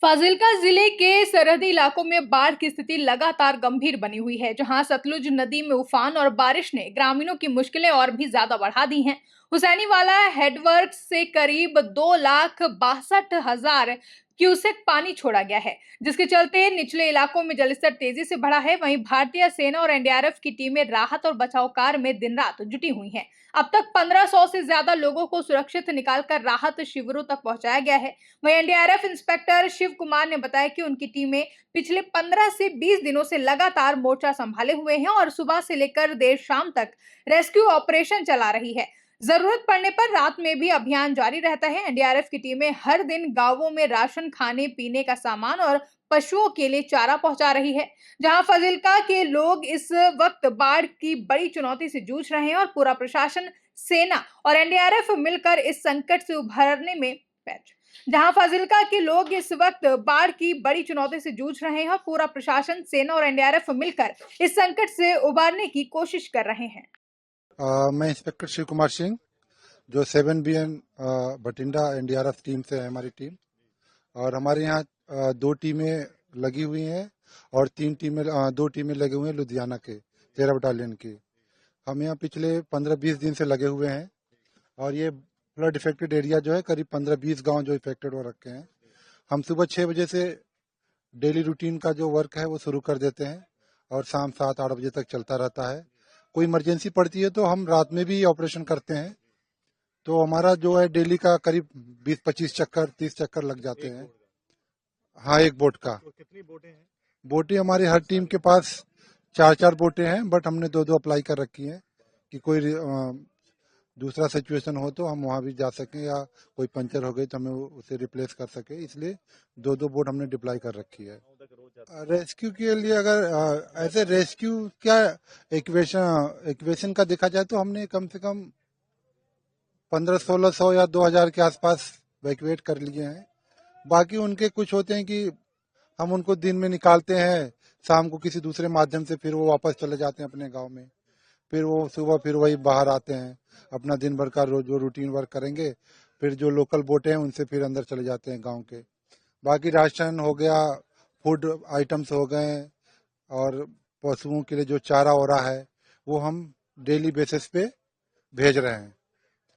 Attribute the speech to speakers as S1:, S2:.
S1: फाजिल्का जिले के सरहदी इलाकों में बाढ़ की स्थिति लगातार गंभीर बनी हुई है, जहां सतलुज नदी में उफान और बारिश ने ग्रामीणों की मुश्किलें और भी ज्यादा बढ़ा दी हैं। हुसैनीवाला हेडवर्क्स से करीब 2,62,000 क्यूसेक पानी छोड़ा गया है, जिसके चलते निचले इलाकों में जलस्तर तेजी से बढ़ा है। वहीं भारतीय सेना और एनडीआरएफ की टीमें राहत और बचाव कार्य में दिन रात जुटी हुई हैं। अब तक 1500 से ज्यादा लोगों को सुरक्षित निकालकर राहत शिविरों तक पहुंचाया गया है। वहीं एनडीआरएफ इंस्पेक्टर शिव कुमार ने बताया कि उनकी टीमें पिछले 15 से 20 दिनों से लगातार मोर्चा संभाले हुए हैं और सुबह से लेकर देर शाम तक रेस्क्यू ऑपरेशन चला रही है। जरूरत पड़ने पर रात में भी अभियान जारी रहता है। एनडीआरएफ की टीमें हर दिन गांवों में राशन, खाने पीने का सामान और पशुओं के लिए चारा पहुंचा रही है। जहां फाजिल्का के लोग इस वक्त बाढ़ की बड़ी चुनौती से जूझ रहे हैं और पूरा प्रशासन, सेना और एनडीआरएफ मिलकर इस संकट से उभरने में जहां फाजिल्का के लोग इस वक्त बाढ़ की बड़ी चुनौती से जूझ रहे हैं और पूरा प्रशासन, सेना और एनडीआरएफ मिलकर इस संकट से उबारने की कोशिश कर रहे हैं।
S2: मैं इंस्पेक्टर शिव कुमार सिंह, जो 7BN भटिंडा एनडीआरएफ टीम से है हमारी टीम। और हमारे यहाँ 2 टीमें लगी हुई हैं और 2 टीमें लगे हुए हैं लुधियाना के 13 बटालियन की। हम यहाँ पिछले 15-20 दिन से लगे हुए हैं और ये फ्लड इफेक्टेड एरिया जो है करीब 15-20 गांव जो इफेक्टेड हो रखे हैं। हम सुबह 6 बजे से डेली रूटीन का जो वर्क है वो शुरू कर देते हैं और शाम 7-8 बजे तक चलता रहता है। कोई इमरजेंसी पड़ती है तो हम रात में भी ऑपरेशन करते हैं। तो हमारा जो है डेली का करीब 20-25 चक्कर, 30 चक्कर लग जाते हैं। हाँ, एक बोट का।
S3: तो कितनी बोटें हैं?
S2: बोटें हमारी हर टीम के पास 4-4 बोटें हैं, बट हमने 2-2 अप्लाई कर रखी हैं कि कोई दूसरा सिचुएशन हो तो हम वहाँ भी जा सकें, या कोई पंचर हो गई तो हमें उसे रिप्लेस कर सके, इसलिए 2-2 बोट हमने डिप्लाई कर रखी है। रेस्क्यू के लिए अगर ऐसे रेस्क्यू क्या इक्वेशन का देखा जाए तो हमने कम से कम 1500-1600 या 2000 के आसपास वैक्यूएट कर लिए हैं। बाकी उनके कुछ होते हैं कि हम उनको दिन में निकालते हैं, शाम को किसी दूसरे माध्यम से फिर वो वापस चले जाते हैं अपने गांव में। फिर वो सुबह फिर वही बाहर आते हैं, अपना दिन भर का रोज वो रूटीन वर्क करेंगे। फिर जो लोकल बोटे हैं उनसे फिर अंदर चले जाते हैं गांव के। बाकी राशन हो गया, फूड आइटम्स हो गए और पशुओं के लिए जो चारा हो रहा है वो हम डेली बेसिस पे भेज रहे हैं।